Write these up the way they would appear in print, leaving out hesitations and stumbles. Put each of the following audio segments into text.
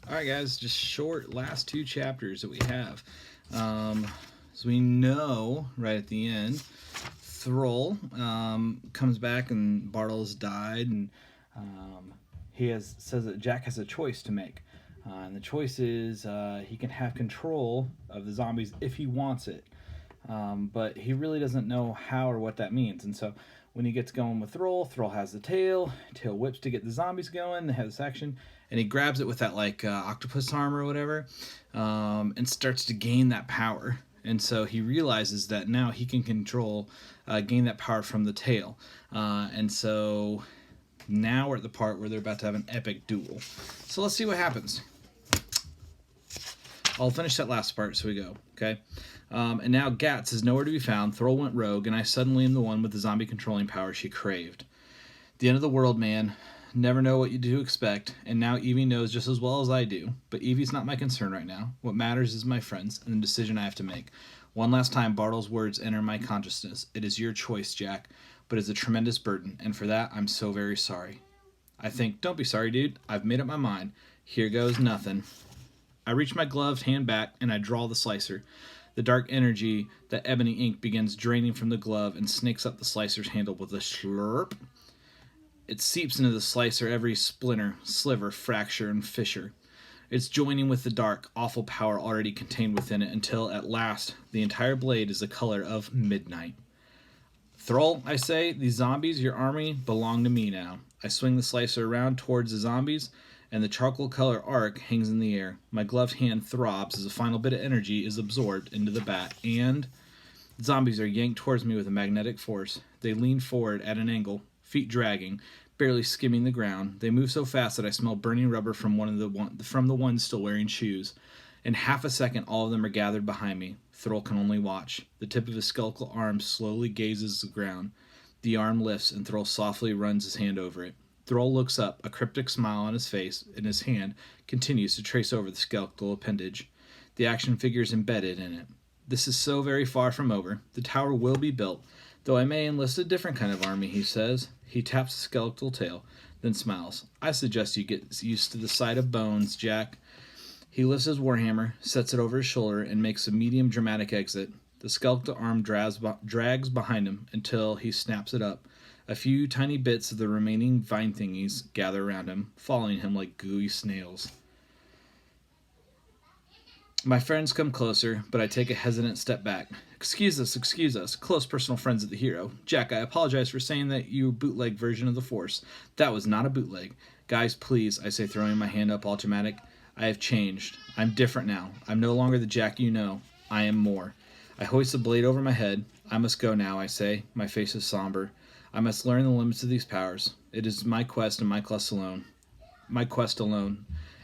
Alright guys, just short last two chapters that we have. So we know right at the end, Thrall comes back and Bartle's died, and says that Jack has a choice to make. And the choice is he can have control of the zombies if he wants it. But he really doesn't know how or what that means. And so when he gets going with Thrall, Thrall has the tail whips to get the zombies going. They have this action, and he grabs it with that octopus arm or whatever, and starts to gain that power. And so he realizes that now he can gain that power from the tail. And so now we're at the part where they're about to have an epic duel. So let's see what happens. I'll finish that last part so we go, okay? And now Gats is nowhere to be found. Thrall went rogue, and I suddenly am the one with the zombie controlling power she craved. The end of the world, man. Never know what you do expect, and now Evie knows just as well as I do. But Evie's not my concern right now. What matters is my friends and the decision I have to make. One last time, Bartle's words enter my consciousness. It is your choice, Jack, but it's a tremendous burden, and for that, I'm so very sorry. I think, don't be sorry, dude. I've made up my mind. Here goes nothing. I reach my gloved hand back, and I draw the slicer. The dark energy, that ebony ink, begins draining from the glove and snakes up the slicer's handle with a slurp. It seeps into the slicer every splinter, sliver, fracture, and fissure. It's joining with the dark, awful power already contained within it until, at last, the entire blade is the color of midnight. Thrall, I say, these zombies, your army, belong to me now. I swing the slicer around towards the zombies, and the charcoal color arc hangs in the air. My gloved hand throbs as a final bit of energy is absorbed into the bat, and zombies are yanked towards me with a magnetic force. They lean forward at an angle, feet dragging, barely skimming the ground. They move so fast that I smell burning rubber from the ones still wearing shoes. In half a second, all of them are gathered behind me. Thrall can only watch. The tip of his skeletal arm slowly gazes the ground. The arm lifts, and Thrall softly runs his hand over it. Thrall looks up, a cryptic smile on his face, and his hand continues to trace over the skeletal appendage. The action figure is embedded in it. This is so very far from over. The tower will be built, though I may enlist a different kind of army, he says. He taps the skeletal tail, then smiles. I suggest you get used to the sight of bones, Jack. He lifts his warhammer, sets it over his shoulder, and makes a medium dramatic exit. The skeletal arm drags behind him until he snaps it up. A few tiny bits of the remaining vine thingies gather around him, following him like gooey snails. My friends come closer, but I take a hesitant step back. Excuse us, close personal friends of the hero. Jack, I apologize for saying that you bootleg version of the Force. That was not a bootleg. Guys, please, I say, throwing my hand up all dramatic. I have changed. I'm different now. I'm no longer the Jack you know. I am more. I hoist the blade over my head. I must go now, I say. My face is somber. I must learn the limits of these powers. It is my quest and my quest alone.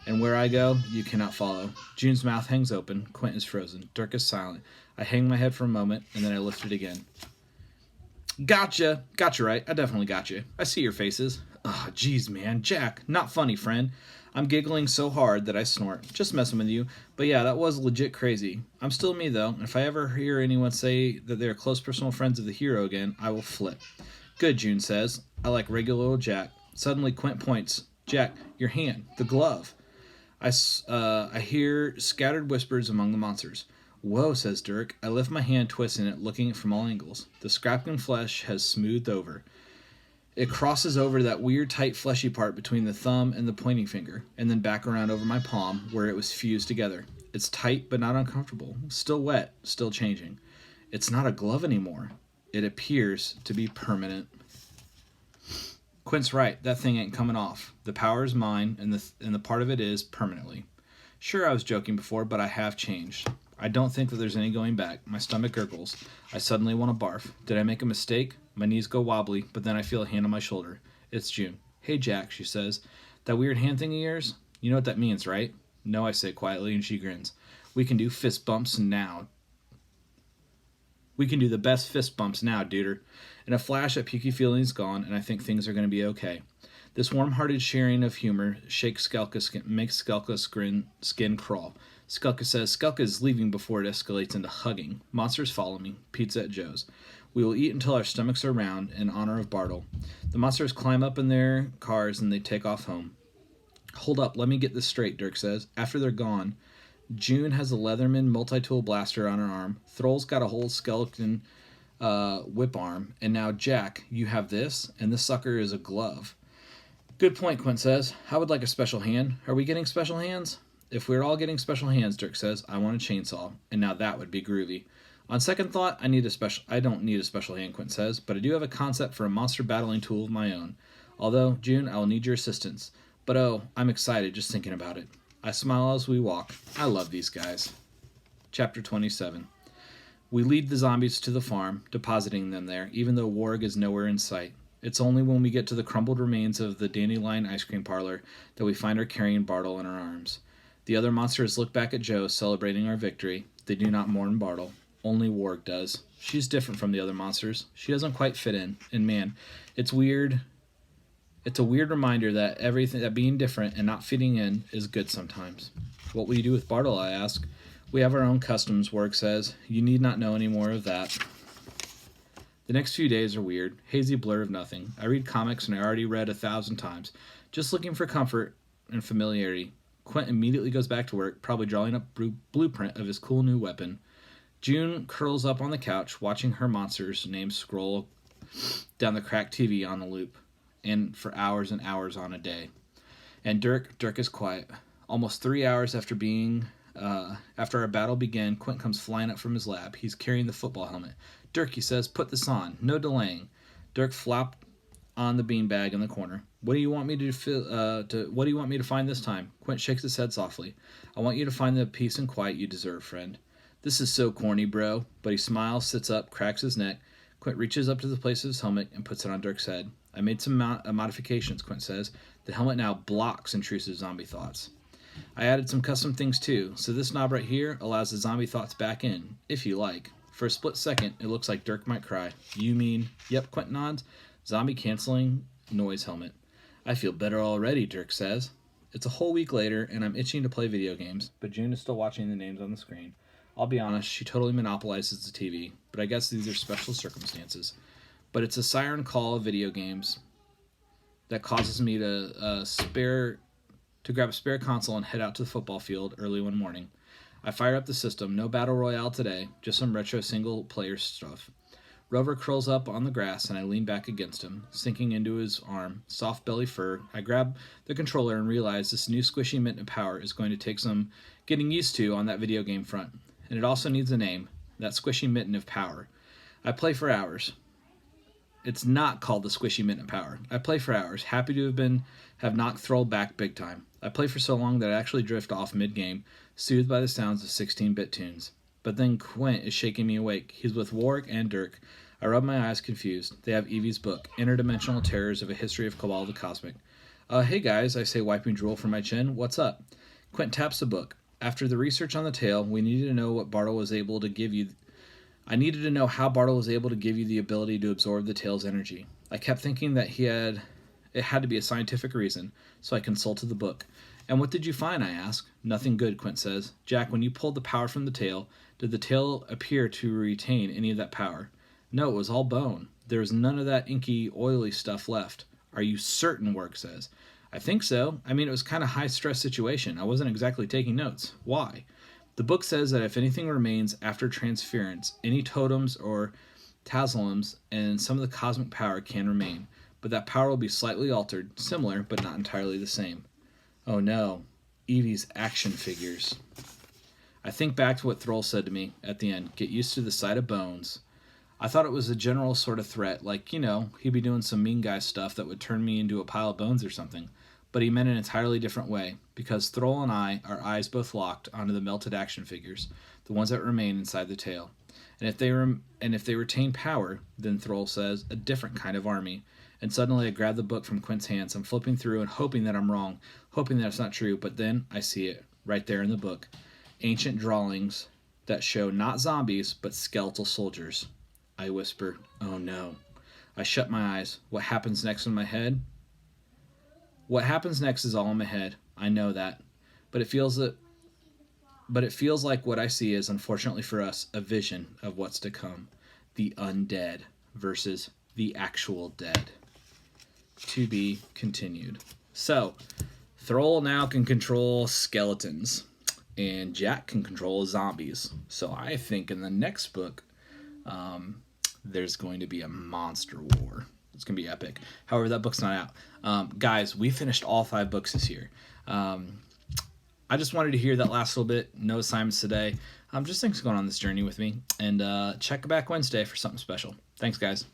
And where I go, you cannot follow. June's mouth hangs open. Quint is frozen. Dirk is silent. I hang my head for a moment, and then I lift it again. Gotcha right. I definitely got you. I see your faces. Oh, jeez, man. Jack, not funny, friend. I'm giggling so hard that I snort. Just messing with you. But yeah, that was legit crazy. I'm still me, though. If I ever hear anyone say that they're close personal friends of the hero again, I will flip. Good, June says. I like regular old Jack. Suddenly, Quint points. Jack, your hand. The glove. I hear scattered whispers among the monsters. Whoa, says Dirk. I lift my hand, twisting it, looking from all angles. The scrapping flesh has smoothed over. It crosses over that weird, tight, fleshy part between the thumb and the pointing finger, and then back around over my palm, where it was fused together. It's tight, but not uncomfortable. Still wet, still changing. It's not a glove anymore. It appears to be permanent. Quint's right. That thing ain't coming off. The power is mine, and the part of it is permanently. Sure, I was joking before, but I have changed. I don't think that there's any going back. My stomach gurgles. I suddenly want to barf. Did I make a mistake? My knees go wobbly, but then I feel a hand on my shoulder. It's June. Hey, Jack, she says. That weird hand thing of yours? You know what that means, right? No, I say quietly, and she grins. We can do fist bumps now. We can do the best fist bumps now, duder. In a flash, that pukey feeling is gone, and I think things are going to be okay. This warm-hearted sharing of humor makes Skelka's skin crawl. Skelka says, Skelka is leaving before it escalates into hugging. Monsters follow me. Pizza at Joe's. We will eat until our stomachs are round in honor of Bartle. The monsters climb up in their cars and they take off home. Hold up, let me get this straight, Dirk says. After they're gone, June has a Leatherman multi-tool blaster on her arm. Thrall's got a whole skeleton whip arm. And now, Jack, you have this, and this sucker is a glove. Good point, Quint says. I would like a special hand. Are we getting special hands? If we're all getting special hands, Dirk says, I want a chainsaw. And now that would be groovy. On second thought, I don't need a special hand, Quint says, but I do have a concept for a monster battling tool of my own. Although, June, I will need your assistance. But oh, I'm excited just thinking about it. I smile as we walk. I love these guys. Chapter 27. We lead the zombies to the farm, depositing them there, even though Warg is nowhere in sight. It's only when we get to the crumbled remains of the Dandelion ice cream parlor that we find her carrying Bartle in her arms. The other monsters look back at Joe, celebrating our victory. They do not mourn Bartle. Only Warg does. She's different from the other monsters. She doesn't quite fit in. And man, it's weird. It's a weird reminder that being different and not fitting in is good sometimes. What will you do with Bartle, I ask. We have our own customs, Warg says. You need not know any more of that. The next few days are weird, hazy blur of nothing. I read comics and I already read 1,000 times, just looking for comfort and familiarity. Quint immediately goes back to work, probably drawing up blueprint of his cool new weapon. June curls up on the couch, watching her monster's names scroll down the cracked TV on the loop, and for hours and hours on a day. And Dirk is quiet. Almost 3 hours after our battle began, Quint comes flying up from his lab. He's carrying the football helmet. Dirk, he says, put this on. No delaying. Dirk flopped on the beanbag in the corner. What do you want me to find this time? Quint shakes his head softly. I want you to find the peace and quiet you deserve, friend. This is so corny, bro. But he smiles, sits up, cracks his neck. Quint reaches up to the place of his helmet and puts it on Dirk's head. I made some modifications, Quint says. The helmet now blocks intrusive zombie thoughts. I added some custom things too, so this knob right here allows the zombie thoughts back in, if you like. For a split second, it looks like Dirk might cry. You mean? Yep, Quint nods. Zombie canceling noise helmet. I feel better already, Dirk says. It's a whole week later, and I'm itching to play video games, but June is still watching the names on the screen. I'll be honest, she totally monopolizes the TV, but I guess these are special circumstances. But it's a siren call of video games that causes me to grab a spare console and head out to the football field early one morning. I fire up the system. No battle royale today, just some retro single-player stuff. Rover curls up on the grass, and I lean back against him, sinking into his arm, soft belly fur. I grab the controller and realize this new squishy mitten of power is going to take some getting used to on that video game front. And it also needs a name, that squishy mitten of power. I play for hours. It's not called the squishy mitten of power. I play for hours, happy to have knocked Thrall back big time. I play for so long that I actually drift off mid-game, soothed by the sounds of 16-bit tunes. But then Quint is shaking me awake. He's with Warwick and Dirk. I rub my eyes confused. They have Evie's book, Interdimensional Terrors of a History of Cabal the Cosmic. Hey guys, I say, wiping drool from my chin. What's up? Quint taps the book. After the research on the tale, we needed to know what Bartle was able to give you. I needed to know how Bartle was able to give you the ability to absorb the tale's energy. I kept thinking that it had to be a scientific reason, so I consulted the book. And what did you find, I ask. Nothing good, Quint says. Jack, when you pulled the power from the tail, did the tail appear to retain any of that power? No, it was all bone. There was none of that inky, oily stuff left. Are you certain, Warwick says. I think so. I mean, it was kind of high-stress situation. I wasn't exactly taking notes. Why? The book says that if anything remains after transference, any totems or talismans and some of the cosmic power can remain, but that power will be slightly altered, similar, but not entirely the same. Oh no, Evie's action figures. I think back to what Thrall said to me at the end, get used to the sight of bones. I thought it was a general sort of threat, like, he'd be doing some mean guy stuff that would turn me into a pile of bones or something. But he meant an entirely different way, because Thrall and I, our eyes both locked onto the melted action figures, the ones that remain inside the tail. And if they retain power, then Thrall says, a different kind of army. And suddenly I grab the book from Quint's hands. I'm flipping through and hoping that I'm wrong, hoping that it's not true, but then I see it, right there in the book. Ancient drawings that show not zombies, but skeletal soldiers. I whisper, oh no. I shut my eyes. What happens next in my head? What happens next is all in my head. I know that. But it feels like what I see is, unfortunately for us, a vision of what's to come. The undead versus the actual dead. To be continued. So, Thrall now can control skeletons, and Jack can control zombies. So I think in the next book, there's going to be a monster war. It's going to be epic. However, that book's not out. Guys, we finished all 5 books this year. I just wanted to hear that last little bit. No assignments today. Just thanks for going on this journey with me. And check back Wednesday for something special. Thanks, guys.